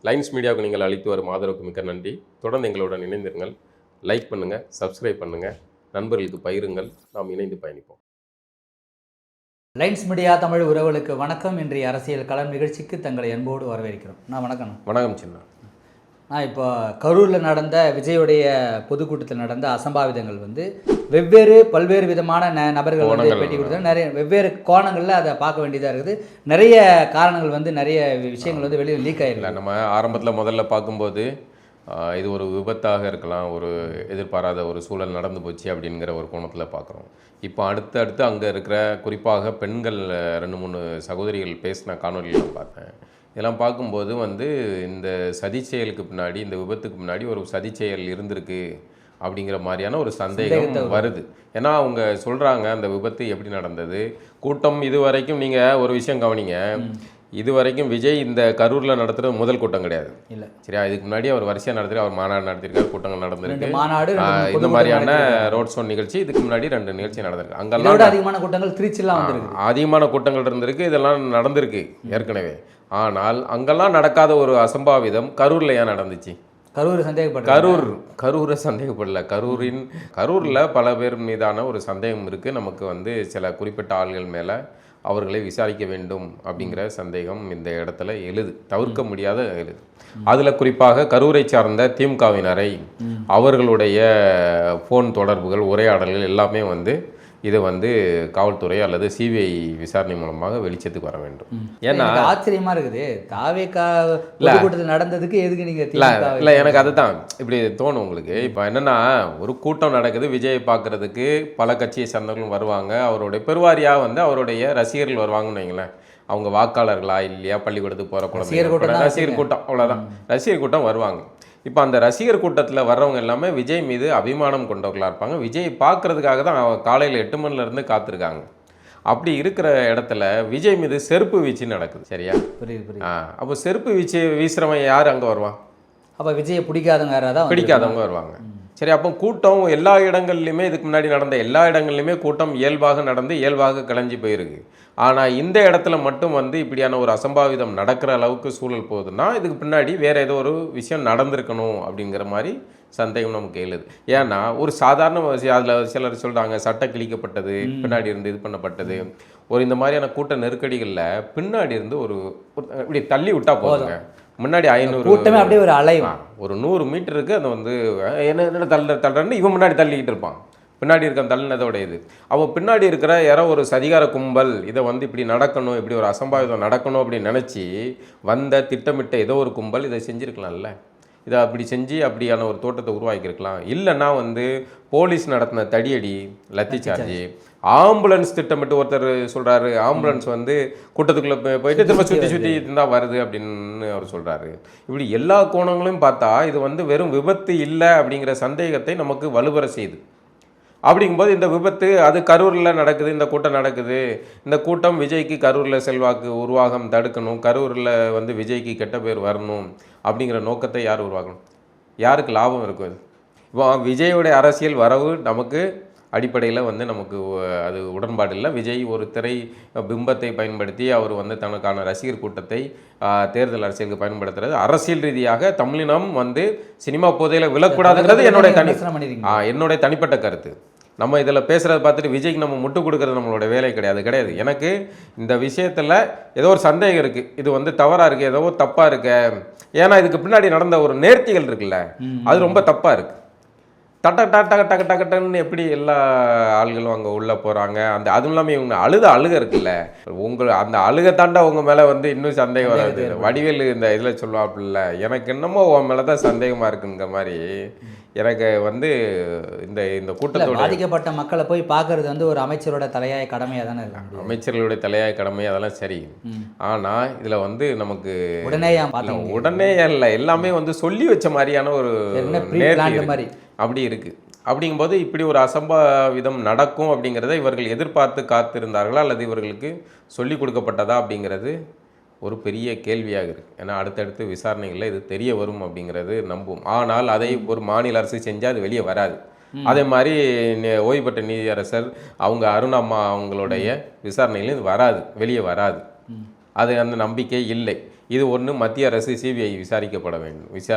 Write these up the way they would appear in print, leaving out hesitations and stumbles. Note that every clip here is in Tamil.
லைன்ஸ் மீடியாவுக்கு நீங்கள் அளித்து வரும் ஆதரவுக்கு மிக்க நன்றி. தொடர்ந்து எங்களுடன் இணைந்திருங்கள். லைக் பண்ணுங்கள், சப்ஸ்கிரைப் பண்ணுங்கள், நண்பர்களுக்கு பகிருங்கள். நாம் இணைந்து பயணிப்போம். லைன்ஸ் மீடியா தமிழ் உறவுகளுக்கு வணக்கம். இன்றைய அரசியல் களம் நிகழ்ச்சிக்கு தங்களை அன்போடு வரவேற்கிறோம். வணக்கம். வணக்கம் சின்ன. நான் இப்போ கரூரில் நடந்த விஜயுடைய பொதுக்கூட்டத்தில் நடந்த அசம்பாவிதங்கள் பல்வேறு விதமான நபர்கள் பேட்டி கொடுத்தாங்க. நிறைய வெவ்வேறு கோணங்களில் அதை பார்க்க வேண்டியதாக இருக்குது. நிறைய காரணங்கள் நிறைய விஷயங்கள் வெளியில் லீக் ஆகிடல. நம்ம ஆரம்பத்தில் முதல்ல பார்க்கும்போது இது ஒரு விபத்தாக இருக்கலாம், ஒரு எதிர்பாராத ஒரு சூழல் நடந்து போச்சு அப்படிங்கிற ஒரு கோணத்தில் பார்க்குறோம். இப்போ அடுத்து அங்கே இருக்கிற குறிப்பாக பெண்கள் 2-3 சகோதரிகள் பேசின காணொலியெல்லாம் பார்த்தேன். இதெல்லாம் பார்க்கும்போது இந்த சதி செயலுக்கு பின்னாடி, இந்த விபத்துக்கு முன்னாடி ஒரு சதி செயல் இருந்திருக்கு அப்படிங்கிற மாதிரியான ஒரு சந்தேகம் வருது. ஏன்னா அவங்க சொல்கிறாங்க அந்த விபத்து எப்படி நடந்தது. கூட்டம் இதுவரைக்கும் நீங்கள் ஒரு விஷயம் கவனிங்க, இதுவரைக்கும் விஜய் இந்த கரூரில் நடத்துகிறது முதல் கூட்டம் கிடையாது. இல்லை சரியா, இதுக்கு முன்னாடி அவர் வரிசையாக நடத்தி அவர் மாநாடு நடத்திருக்காரு, கூட்டங்கள் நடந்திருக்கு, இந்த மாதிரியான ரோட் ஷோ நிகழ்ச்சி இதுக்கு முன்னாடி 2 நிகழ்ச்சி நடந்திருக்கு. அங்கெல்லாம் அதிகமான கூட்டங்கள் திருச்சிலாம் அதிகமான கூட்டங்கள் இருந்திருக்கு, இதெல்லாம் நடந்திருக்கு ஏற்கனவே. ஆனால் அங்கெல்லாம் நடக்காத ஒரு அசம்பாவிதம் கரூரில் ஏன் நடந்துச்சு? கரூரை சந்தேகப்படல. கரூரில் பல பேர் மீதான ஒரு சந்தேகம் இருக்குது. நமக்கு சில குறிப்பிட்ட ஆள்கள் மேலே அவர்களை விசாரிக்க வேண்டும் அப்படிங்கிற சந்தேகம் இந்த இடத்துல எழுது, தவிர்க்க முடியாத எழுது. அதில் குறிப்பாக கரூரை சார்ந்த திமுகவினரை, அவர்களுடைய ஃபோன் தொடர்புகள், உரையாடல்கள் எல்லாமே இதை காவல்துறை அல்லது சிபிஐ விசாரணை மூலமாக வெளிச்சத்துக்கு வர வேண்டும். ஏன்னா ஆச்சரியமா இருக்குது, தாவேகா கூட்டத்தில் நடந்ததுக்கு எதுக்கு நீங்க இல்லை, எனக்கு அதுதான் இப்படி தோணும் உங்களுக்கு. இப்போ என்னன்னா, ஒரு கூட்டம் நடக்குது, விஜயை பார்க்கறதுக்கு பல கட்சியை சேர்ந்தவர்களும் வருவாங்க, அவருடைய பெருவாரியாக அவருடைய ரசிகர்கள் வருவாங்கன்னு வைங்களேன். அவங்க வாக்காளர்களா இல்லையா, பள்ளிக்கூடத்துக்கு போகிற குழந்தைங்க, ரசிகர் கூட்டம், அவ்வளோதான், ரசிகர் கூட்டம் வருவாங்க. இப்போ அந்த ரசிகர் கூட்டத்தில் வர்றவங்க எல்லாமே விஜய் மீது அபிமானம் கொண்டவர்களாக இருப்பாங்க. விஜய் பார்க்கறதுக்காக தான் காலையில் 8 மணிலேருந்து காத்திருக்காங்க. அப்படி இருக்கிற இடத்துல விஜய் மீது செருப்பு வீச்சு நடக்குது. சரியா? புரியுது. அப்போ செருப்பு வீச்சு வீசுறவன் யார் அங்கே வருவான்? அப்போ விஜயை பிடிக்காதவங்க வருவாங்க. சரி, அப்போ கூட்டம் எல்லா இடங்கள்லையுமே, இதுக்கு முன்னாடி நடந்த எல்லா இடங்கள்லையுமே கூட்டம் இயல்பாக நடந்து இயல்பாக கிளஞ்சி போயிருக்கு. ஆனால் இந்த இடத்துல மட்டும் இப்படியான ஒரு அசம்பாவிதம் நடக்கிற அளவுக்கு சூழல் போகுதுன்னா இதுக்கு பின்னாடி வேறு ஏதோ ஒரு விஷயம் நடந்திருக்கணும் அப்படிங்கிற மாதிரி சந்தேகம் நமக்கு எழுது. ஏன்னா ஒரு சாதாரண அதில் சிலர் சொல்கிறாங்க சட்டை கிழிக்கப்பட்டது, பின்னாடி இருந்து இது பண்ணப்பட்டது, ஒரு இந்த மாதிரியான கூட்ட நெருக்கடிகளில் பின்னாடி இருந்து ஒரு இப்படி தள்ளி விட்டா போதுங்க. முன்னாடி 500 கூட்டமே அப்படியே ஒரு அலைவா, ஒரு 100 மீட்டருக்கு அது என்ன தள்ளுறன்னு இவன் முன்னாடி தள்ளிக்கிட்டு இருப்பான். பின்னாடி இருக்க தள்ளினதோட இது அவன் பின்னாடி இருக்கிற யாரோ ஒரு சதிகார கும்பல் இதை இப்படி நடக்கணும், இப்படி ஒரு அசம்பாவிதம் நடக்கணும் அப்படின்னு நினச்சி திட்டமிட்ட ஏதோ ஒரு கும்பல் இதை செஞ்சுருக்கலாம்ல. இதை அப்படி செஞ்சு அப்படியான ஒரு தோட்டத்தை உருவாக்கியிருக்கலாம். இல்லைன்னா போலீஸ் நடத்தின தடியடி, லத்தி சார்ஜ், ஆம்புலன்ஸ் திட்டமிட்டு ஒருத்தர் சொல்கிறாரு, ஆம்புலன்ஸ் கூட்டத்துக்குள்ளே போயிட்டு திரும்ப சுற்றி இருந்தால் வருது அப்படின்னு அவர் சொல்கிறாரு. இப்படி எல்லா கோணங்களையும் பார்த்தா இது வெறும் விபத்து இல்லை அப்படிங்கிற சந்தேகத்தை நமக்கு வலுவர செய்யுது. அப்படிங்கும்போது இந்த விபத்து அது கரூரில் நடக்குது, இந்த கூட்டம் நடக்குது, இந்த கூட்டம் விஜய்க்கு கரூரில் செல்வாக்கு உருவாகம் தடுக்கணும், கரூரில் விஜய்க்கு கெட்ட பேர் வரணும் அப்படிங்கிற நோக்கத்தை யார் உருவாக்கணும்? யாருக்கு லாபம் இருக்கும்? இப்போ விஜயோடைய அரசியல் வரவு நமக்கு அடிப்படையில் நமக்கு அது உடன்பாடு இல்லை. விஜய் ஒரு திரை பிம்பத்தை பயன்படுத்தி அவர் தனக்கான ரசிகர் கூட்டத்தை தேர்தல் அரசியலுக்கு பயன்படுத்துறது அரசியல் ரீதியாக தமிழினம் சினிமா போதையில் விழக்கூடாதுங்கிறது என்னுடைய தனிப்பட்ட கருத்து. நம்ம இதில் பேசுகிறத பார்த்துட்டு விஜய்க்கு நம்ம முட்டு கொடுக்கறது நம்மளோட வேலை கிடையாது. எனக்கு இந்த விஷயத்தில் ஏதோ ஒரு சந்தேகம் இருக்குது, இது தவறாக இருக்குது, ஏதோ தப்பாக இருக்கு. ஏன்னா இதுக்கு பின்னாடி நடந்த ஒரு நேர்த்திகள் இருக்குல்ல, அது ரொம்ப தப்பாக இருக்குது. டக்குன்னு எப்படி எல்லா ஆள்களும் அங்கே உள்ளே போகிறாங்க, அதுவும் இல்லாமல் இவங்க அழுக இருக்குல்ல, அந்த அழுகை தாண்டா உங்க மேலே இன்னும் சந்தேகம் வராது. வடிவேல் இந்த இதில் சொல்லுவாப்புல, எனக்கு என்னமோ உன் மேலே தான் சந்தேகமாக இருக்குங்கிற மாதிரி எனக்கு இந்த இந்த கூட்டத்தோட பாதிக்கப்பட்ட மக்களை போய் பார்க்கறது ஒரு அமைச்சரோட தலையாய கடமையாக தானே இருக்கு. அமைச்சர்களுடைய தலையாய கடமை, அதெல்லாம் சரி. ஆனால் இதில் நமக்கு உடனே இல்லை, எல்லாமே சொல்லி வச்ச மாதிரியான ஒரு மாதிரி அப்படி இருக்குது. அப்படிங்கும்போது இப்படி ஒரு அசம்பாவிதம் நடக்கும் அப்படிங்கிறத இவர்கள் எதிர்பார்த்து காத்திருந்தார்களா அல்லது இவர்களுக்கு சொல்லி கொடுக்கப்பட்டதா அப்படிங்கிறது ஒரு பெரிய கேள்வியாக இருக்குது. ஏன்னா அடுத்தடுத்து விசாரணைகளில் இது தெரிய வரும் அப்படிங்கிறது நம்பும். ஆனால் அதை ஒரு மாநில அரசு செஞ்சால் அது வெளியே வராது. அதே மாதிரி ஓய்வு பெற்ற நீதியரசர் அவங்க அருணம்மா அவங்களுடைய விசாரணையிலும் இது வெளியே வராது. அது அந்த நம்பிக்கை இல்லை. இது ஒன்று மத்திய அரசு சிபிஐ விசாரிக்கப்பட வேண்டும்,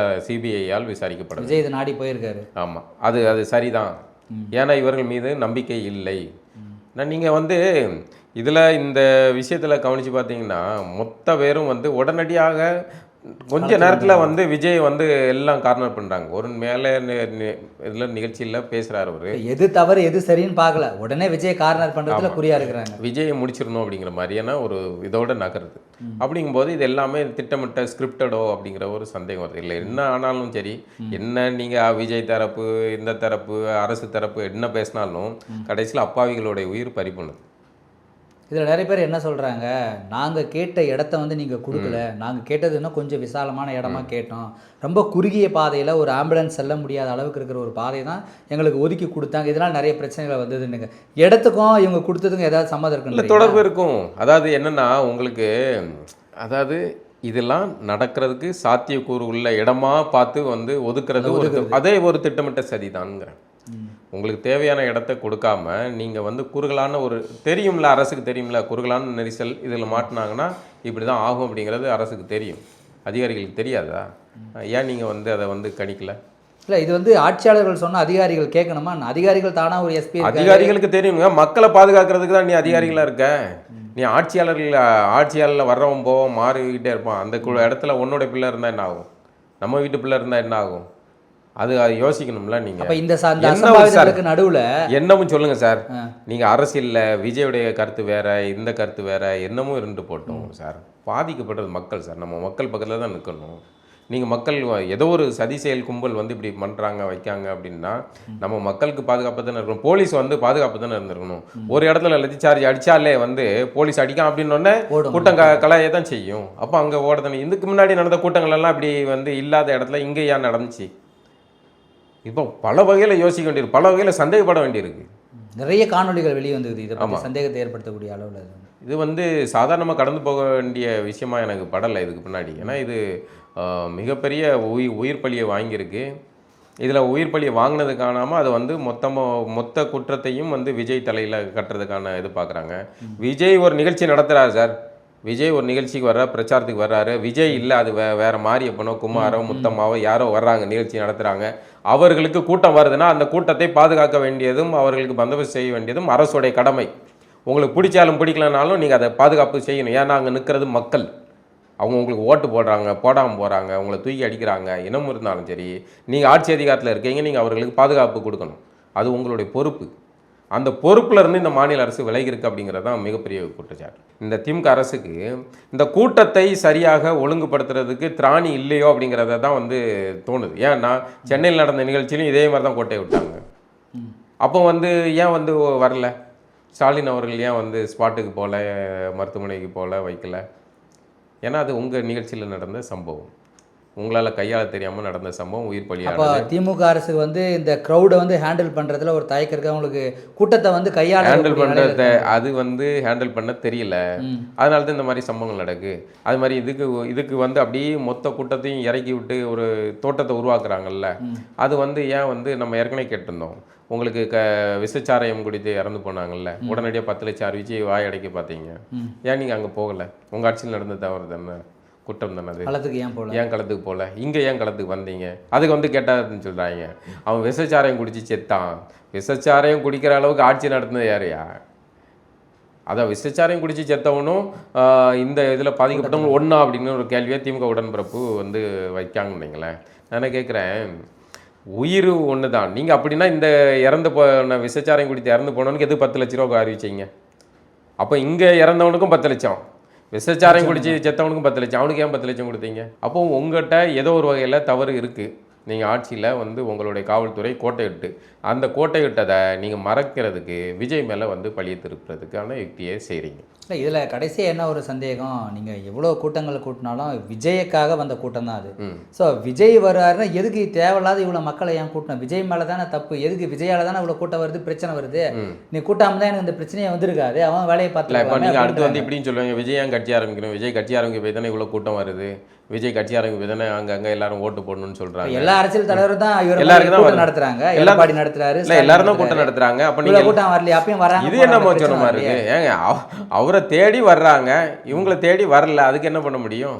சிபிஐயால் விசாரிக்கப்பட வேண்டும். விஜய் இதை நாடி போயிருக்காரு. ஆமாம், அது சரிதான். ஏன்னா இவர்கள் மீது நம்பிக்கை இல்லை. நீங்கள் வந்து இதில் இந்த விஷயத்தில் கவனித்து பார்த்தீங்கன்னா மொத்த பேரும் வந்து உடனடியாக கொஞ்ச நேரத்தில் வந்து விஜய் வந்து எல்லாம் கார்னர் பண்ணுறாங்க. ஒரு மேலே இதில் நிகழ்ச்சியில் பேசுகிறார் அவர், எது தவறு எது சரின்னு பார்க்கல, உடனே விஜய் கார்னர் பண்ணுறதுல குறியா இருக்கிறாங்க. விஜயை முடிச்சிடணும் அப்படிங்கிற மாதிரியான ஒரு இதோட நகருது. அப்படிங்கும்போது இது எல்லாமே திட்டமிட்ட ஸ்கிரிப்டடோ அப்படிங்கிற ஒரு சந்தேகம் வருது. இல்லை என்ன ஆனாலும் சரி, என்ன நீங்கள் விஜய் தரப்பு இந்த தரப்பு அரசு தரப்பு என்ன பேசினாலும் கடைசியில் அப்பாவிகளுடைய உயிர் பறிப்புணுது. இதில் நிறைய பேர் என்ன சொல்கிறாங்க, நாங்கள் கேட்ட இடத்த வந்து நீங்கள் கொடுக்கல, நாங்கள் கேட்டதுன்னா கொஞ்சம் விசாலமான இடமா கேட்டோம், ரொம்ப குறுகிய பாதையில் ஒரு ஆம்புலன்ஸ் செல்ல முடியாத அளவுக்கு இருக்கிற ஒரு பாதை தான் எங்களுக்கு ஒதுக்கி கொடுத்தாங்க, இதனால் நிறைய பிரச்சனைகள் வந்ததுன்னுங்க. இடத்துக்கும் இவங்க கொடுத்ததுக்கும் ஏதாவது சம்மதம் இருக்குன்னு இல்லை தொடர்பு இருக்கும். அதாவது என்னென்னா உங்களுக்கு அதாவது இதெல்லாம் நடக்கிறதுக்கு சாத்தியக்கூறு உள்ள இடமா பார்த்து வந்து ஒதுக்குறது அதே ஒரு திட்டமிட்ட சரிதான்ங்கிறேன். உங்களுக்கு தேவையான இடத்த கொடுக்காம நீங்கள் வந்து குறுகலான ஒரு தெரியும்ல, அரசுக்கு தெரியும்ல குறுகலான நெரிசல் இதில் மாட்டினாங்கன்னா இப்படி தான் ஆகும் அப்படிங்கிறது அரசுக்கு தெரியும், அதிகாரிகளுக்கு தெரியாதா? ஏன் நீங்கள் வந்து அதை வந்து கணிக்கல? இல்லை இது வந்து ஆட்சியாளர்கள் சொன்ன அதிகாரிகள் கேட்கணுமா? அதிகாரிகள் தானா ஒரு எஸ்பி அதிகாரிகளுக்கு தெரியுங்க, மக்களை பாதுகாக்கிறதுக்கு தான் நீ அதிகாரிகளாக இருக்க. நீ ஆட்சியாளரில் வர்றவன் போவோம் மாறிக்கிட்டே இருப்பான். அந்த இடத்துல உன்னோட பிள்ளை இருந்தால் என்ன ஆகும், நம்ம வீட்டு பிள்ளை இருந்தால் என்ன ஆகும்? அது யோசிக்கணும்ல. நீங்க அப்ப இந்த அசம்பாவிதங்களுக்கு நடுவுல என்னமும் சொல்லுங்க சார். நீங்க அரசியல்ல விஜயுடைய கருத்து வேற, இந்த கருத்து வேற, என்னமும் இருந்து போட்டோம் சார். பாதிக்கப்படுறது மக்கள் சார். நம்ம மக்கள் பக்கத்துல தான் நிற்கணும். நீங்க மக்கள் ஏதோ ஒரு சதி செயல் கும்பல் வந்து இப்படி பண்றாங்க வைக்காங்க அப்படின்னா நம்ம மக்களுக்கு பாதுகாப்பு தானே இருக்கணும். போலீஸ் வந்து பாதுகாப்பு தானே இருந்திருக்கணும். ஒரு இடத்துல லத்திச்சார்ஜ் அடிச்சாலே வந்து போலீஸ் அடிக்காம அப்படின்னு கூட்டம் கலையை தான் செய்யும். அப்போ அங்கே ஓடுதானே. இதுக்கு முன்னாடி நடந்த கூட்டங்கள் எல்லாம் இப்படி வந்து இல்லாத இடத்துல இங்கே ஏன் நடந்துச்சு? இப்போ பல வகையில் யோசிக்க வேண்டியிருக்கு, பல வகையில் சந்தேகப்பட வேண்டியிருக்கு. நிறைய காணொலிகள் வெளியே வந்தது இதை பற்றி சந்தேகத்தை ஏற்படுத்தக்கூடிய அளவில். இது வந்து சாதாரணமாக கடந்து போக வேண்டிய விஷயமா எனக்கு படலை இதுக்கு முன்னாடி. ஏன்னா இது மிகப்பெரிய உயிர் பலியை வாங்கியிருக்கு. இதில் உயிர் பலியை வாங்கினது காணாமல் அதை வந்து மொத்த குற்றத்தையும் வந்து விஜய் தலையில் கட்டுறதுக்கான இது பார்க்குறாங்க. விஜய் ஒரு நிகழ்ச்சி நடத்துகிறார் சார். விஜய் ஒரு நிகழ்ச்சிக்கு வர்றார், பிரச்சாரத்துக்கு வர்றாரு. விஜய் இல்லை, அது வேறு மாரியப்பனோ குமாரோ முத்தம்மாவோ யாரோ வர்றாங்க, நிகழ்ச்சி நடத்துகிறாங்க. அவர்களுக்கு கூட்டம் வருதுன்னா அந்த கூட்டத்தை பாதுகாக்க வேண்டியதும் அவர்களுக்கு பந்தோபஸ்து செய்ய வேண்டியதும் அரசுடைய கடமை. உங்களுக்கு பிடிச்சாலும் பிடிக்கலனாலும் நீங்கள் அதை பாதுகாப்பு செய்யணும். ஏன்னா அங்கே நிற்கிறது மக்கள். அவங்க உங்களுக்கு ஓட்டு போடுறாங்க, போடாமல் போகிறாங்க, உங்களை தூக்கி அடிக்கிறாங்க. இனமும் இருந்தாலும் சரி, நீங்கள் ஆட்சி அதிகாரத்தில் இருக்கீங்க, நீங்கள் அவர்களுக்கு பாதுகாப்பு கொடுக்கணும். அது உங்களுடைய பொறுப்பு. அந்த பொறுப்பில் இருந்து இந்த மாநில அரசு விலகி இருக்கு அப்படிங்கிறது தான் மிகப்பெரிய குற்றச்சாட்டு. இந்த திமுக அரசுக்கு இந்த கூட்டத்தை சரியாக ஒழுங்குபடுத்துறதுக்கு திராணி இல்லையோ அப்படிங்கிறத தான் வந்து தோணுது. ஏன்னா சென்னையில் நடந்த நிகழ்ச்சியிலும் இதே மாதிரி தான் கோட்டையை விட்டாங்க. அப்போ வந்து ஏன் வந்து வரல ஸ்டாலின் அவர்கள், ஏன் வந்து ஸ்பாட்டுக்கு போகல, மருத்துவமனைக்கு போகல, வைக்கல? ஏன்னா அது உங்கள் நிகழ்ச்சியில் நடந்த சம்பவம், உங்களால் கையாள தெரியாமல் நடந்த சம்பவம், உயிர் பலியாக. அப்போ திமுக அரசு வந்து இந்த க்ரௌடை வந்து ஹேண்டில் பண்ணுறதுல ஒரு தயக்கம் இருக்கு. அவங்களுக்கு கூட்டத்தை வந்து ஹேண்டில் பண்ணுறத அது வந்து ஹேண்டில் பண்ண தெரியல. அதனால தான் இந்த மாதிரி சம்பவங்கள் நடக்கு. அது மாதிரி இதுக்கு வந்து அப்படியே மொத்த கூட்டத்தையும் இறக்கி விட்டு ஒரு தோட்டத்தை உருவாக்குறாங்கல்ல. அது வந்து ஏன் வந்து நம்ம ஏற்கனவே கேட்டிருந்தோம், உங்களுக்கு விசச்சாராயம் குடித்து இறந்து போனாங்கல்ல, உடனடியாக 10 லட்சம் அறிவிச்சு வாயடைக்க பார்த்தீங்க. ஏன் நீங்கள் அங்கே போகலை? உங்கள் ஆட்சியில் நடந்த தவறு தானே, குற்றம் தானே அது. களத்துக்கு ஏன் போகல? ஏன் களத்துக்கு போகல? இங்கே ஏன் களத்துக்கு வந்தீங்க? அதுக்கு வந்து கேட்டாதுன்னு சொல்கிறாங்க. அவன் விசச்சாராயம் குடிச்சு செத்தான். விசச்சாராயம் குடிக்கிற அளவுக்கு ஆட்சி நடத்தினது யாரையா? அதான் விசச்சாராயம் குடிச்சு செத்தவனும் இந்த இதில் பாதிக்கப்பட்டவங்க ஒன்றா அப்படின்னு ஒரு கேள்வியாக திமுக உடன்பிறப்பு வந்து வைக்காங்கன்னு வைங்களேன். நான் கேட்குறேன், உயிர் ஒன்று தான். நீங்கள் அப்படின்னா இந்த இறந்து போன விசச்சாராயம் குடித்து இறந்து போனவனுக்கு எது 10 லட்ச ரூபா அறிவிச்சிங்க? அப்போ இங்கே இறந்தவனுக்கும் 10 லட்சம், விசச்சாரம் குடிச்சு செத்தவனுக்கும் 10 லட்சம், அவனுக்கு ஏன் 10 லட்சம் கொடுத்தீங்க? அப்போ உங்கள்கிட்ட ஏதோ ஒரு வகையில் தவறு இருக்குது. நீங்கள் ஆட்சியில் வந்து உங்களுடைய காவல்துறை கோட்டையிட்டு அந்த கோட்டையிட்டதை நீங்கள் மறக்கிறதுக்கு விஜய் மேலே வந்து பழிய திருப்புறதுக்கான யுக்தியை செய்கிறீங்க. இல்லை இதில் கடைசியாக என்ன ஒரு சந்தேகம், நீங்கள் எவ்வளோ கூட்டங்களை கூட்டினாலும் விஜய்க்காக வந்த கூட்டம் தான் அது. ஸோ விஜய் வர்றாருன்னா எதுக்கு தேவையில்லாத இவ்வளோ மக்களை ஏன் கூட்டணும்? விஜய் மேலே தானே தப்பு. எதுக்கு விஜயால் தானே இவ்வளோ கூட்டம் வருது, பிரச்சனை வருது. நீ கூட்டாமல் தான் எனக்கு இந்த பிரச்சனையை வந்திருக்காது, அவன் வேலையை பார்த்துல. இப்போ நீங்கள் அடுத்து வந்து இப்படின்னு சொல்லுவாங்க, விஜய் ஏன் கட்சி ஆரம்பிக்கணும்? விஜய் கட்சி ஆரம்பிக்க போய் தானே இவ்வளோ கூட்டம் வருது. விஜய் கட்சி ஆரம்பிக்க போய் தானே அங்கே எல்லாரும் ஓட்டு போடணும்னு சொல்கிறாங்க. எல்லா அரசியல் தலைவரும் தான் எல்லாருக்கும் தான் நடத்துறாங்க, எடப்பாடி நடத்துறாரு, இல்லை எல்லாரும் தான் கூட்டம் நடத்துறாங்க. அப்போ நீங்கள் கூட்டம் வரலையே, அப்பயும் வராங்க. இது என்ன மோச்சனமா இருக்கு? ஏங்க அவரை தேடி வர்றாங்க, இவங்களை தேடி வரல, அதுக்கு என்ன பண்ண முடியும்?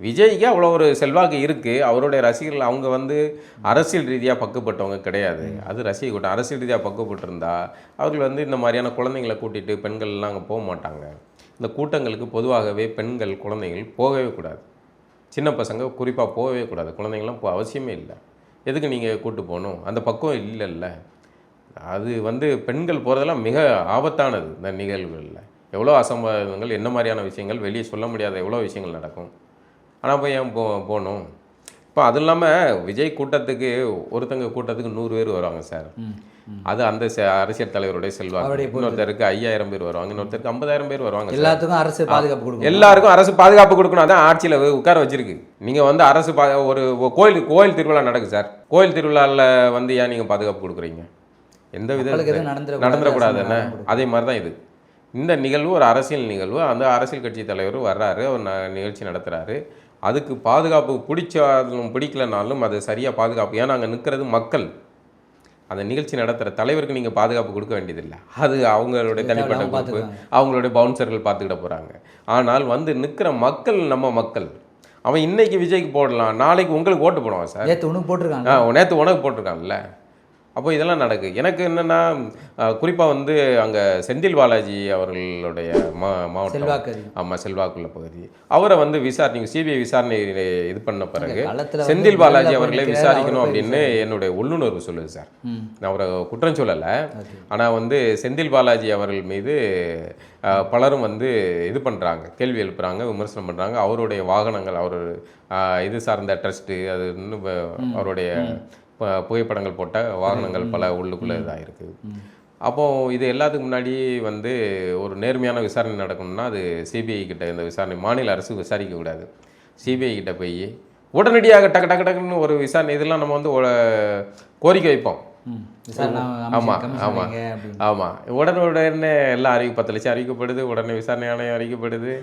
விஜய்க்கு அவ்வளோ ஒரு செல்வாக்கு இருக்குது. அவருடைய ரசிகர்கள் அவங்க வந்து அரசியல் ரீதியாக பக்குப்பட்டவங்க கிடையாது. அது ரசிகர் கூட்டம். அரசியல் ரீதியாக பக்குப்பட்டிருந்தா அவர்கள் வந்து இந்த மாதிரியான குழந்தைங்களை கூட்டிகிட்டு பெண்கள்லாம் அங்கே போக மாட்டாங்க. இந்த கூட்டங்களுக்கு பொதுவாகவே பெண்கள் குழந்தைகள் போகவே கூடாது. சின்ன பசங்க குறிப்பாக போகவே கூடாது. குழந்தைங்களாம் அவசியமே இல்லை. எதுக்கு நீங்கள் கூட்டு போகணும்? அந்த பக்குவம் இல்லைல்ல. அது வந்து பெண்கள் போகிறதெல்லாம் மிக ஆபத்தானது. இந்த நிகழ்வுகளில் எவ்வளோ அசம்பாவிதங்கள், என்ன மாதிரியான விஷயங்கள், வெளியே சொல்ல முடியாத எவ்வளோ விஷயங்கள் நடக்கும். ஆனால் போய் ஏன் போகணும்? இப்போ அது இல்லாமல் விஜய் கூட்டத்துக்கு ஒருத்தங்க கூட்டத்துக்கு 100 பேர் வருவாங்க சார். அது அந்த அரசியல் தலைவருடைய செல்வாக்கு. இன்னொருத்தருக்கு 5000 பேர் வருவாங்க, இன்னொருத்தருக்கு 50,000 பேர் வருவாங்க. எல்லாத்துக்கும் அரசு பாதுகாப்பு கொடுக்கணும். எல்லாருக்கும் அரசு பாதுகாப்பு கொடுக்கணும். அதான் ஆட்சியில் உட்கார வச்சிருக்கு. நீங்கள் வந்து அரசு ஒரு கோயில் திருவிழா நடக்குது சார். கோயில் திருவிழாவில் வந்து ஏன் நீங்கள் பாதுகாப்பு கொடுக்குறீங்க? எந்த விதத்தில் நடந்துடக்கூடாது என்ன? அதே மாதிரி தான் இது. இந்த நிகழ்வு ஒரு அரசியல் நிகழ்வு. அந்த அரசியல் கட்சி தலைவர் வர்றாரு, அவர் நிகழ்ச்சி நடத்துகிறாரு. அதுக்கு பாதுகாப்பு பிடிச்சாலும் பிடிக்கலனாலும் அது சரியாக பாதுகாப்பு. ஏன்னா அங்கே நிற்கிறது மக்கள். அந்த நிகழ்ச்சி நடத்துகிற தலைவருக்கு நீங்கள் பாதுகாப்பு கொடுக்க வேண்டியதில்லை. அது அவங்களுடைய தனிப்பட்ட பொறுப்பு. அவங்களுடைய பவுன்சர்கள் பார்த்துக்கிட போகிறாங்க. ஆனால் வந்து நிற்கிற மக்கள் நம்ம மக்கள். அவன் இன்னைக்கு விஜய்க்கு போடலாம், நாளைக்கு உங்களுக்கு ஓட்டு போடுவான் சார். நேற்று உனக்கு போட்டிருக்காங்க. நேற்று உனக்கு போட்டிருக்கான்ல. அப்போ இதெல்லாம் நடக்குது. எனக்கு என்னென்னா குறிப்பாக வந்து அங்கே செந்தில் பாலாஜி அவர்களுடைய மாவட்டம், ஆமாம் செல்வாக்குள்ள பகுதி, அவரை வந்து விசாரணை சிபிஐ விசாரணை இது பண்ண பிறகு செந்தில் பாலாஜி அவர்களை விசாரிக்கணும் அப்படின்னு என்னுடைய உள்ளுணர்வு சொல்லுது சார். நான் அவரை குற்றம் சொல்லலை. ஆனால் வந்து செந்தில் பாலாஜி அவர்கள் மீது பலரும் வந்து இது பண்ணுறாங்க, கேள்வி எழுப்புறாங்க, விமர்சனம் பண்ணுறாங்க. அவருடைய வாகனங்கள், அவர் இது சார்ந்த ட்ரஸ்ட்டு, அது இன்னும் அவருடைய புகைப்படங்கள் போட்ட வாகனங்கள் பல உள்ளுக்குள்ளே இதாக இருக்குது. அப்போது இது எல்லாத்துக்கு முன்னாடி வந்து ஒரு நேர்மையான விசாரணை நடக்கணும்னா அது சிபிஐ கிட்ட இந்த விசாரணை மாநில அரசு விசாரிக்கக்கூடாது. சிபிஐ கிட்ட போய் உடனடியாக டக்கு டக்கு டக்குன்னு ஒரு விசாரணை இதெல்லாம் நம்ம வந்து கோரிக்கை வைப்போம். ஆமாம் ஆமாம் ஆமாம். உடனே எல்லாம் 10 லட்சம் அறிவிக்கப்படுது, உடனே விசாரணை ஆணையம் அறிவிக்கப்படுது.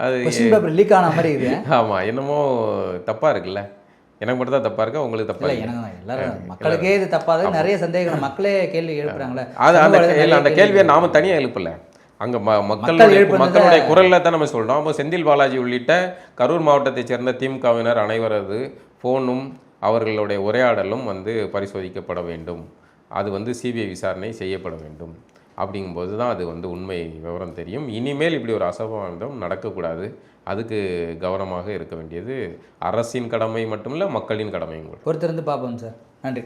அது லீக் ஆன மாதிரி இது. ஆமாம், என்னமோ தப்பாக இருக்குல்ல. எனக்கு மட்டும் தான் தப்பா இருக்கா, உங்களுக்கு தப்பா இல்லை? எல்லாரும் மக்களுக்கே இது தப்பாக நிறைய சந்தேகம், மக்களே கேள்வி எழுப்புறாங்களே. அந்த கேள்வியை நாம தனியாக எழுப்பல, அங்கே மக்களுடைய குரலில் தான் நம்ம சொல்கிறோம். அப்போ செந்தில் பாலாஜி உள்ளிட்ட கரூர் மாவட்டத்தைச் சேர்ந்த திமுகவினர் அனைவரது ஃபோனும் அவர்களுடைய உரையாடலும் வந்து பரிசோதிக்கப்பட வேண்டும். அது வந்து சிபிஐ விசாரணை செய்யப்பட வேண்டும். அப்படிங்கும்போது தான் அது வந்து உண்மை விவரம் தெரியும். இனிமேல் இப்படி ஒரு அசம்பாவிதம் நடக்கக்கூடாது. அதுக்கு கவனமாக இருக்க வேண்டியது அரசின் கடமை மட்டுமில்லை, மக்களின் கடமையும் கூட. பொறுத்திருந்து பார்ப்போம் சார். நன்றி.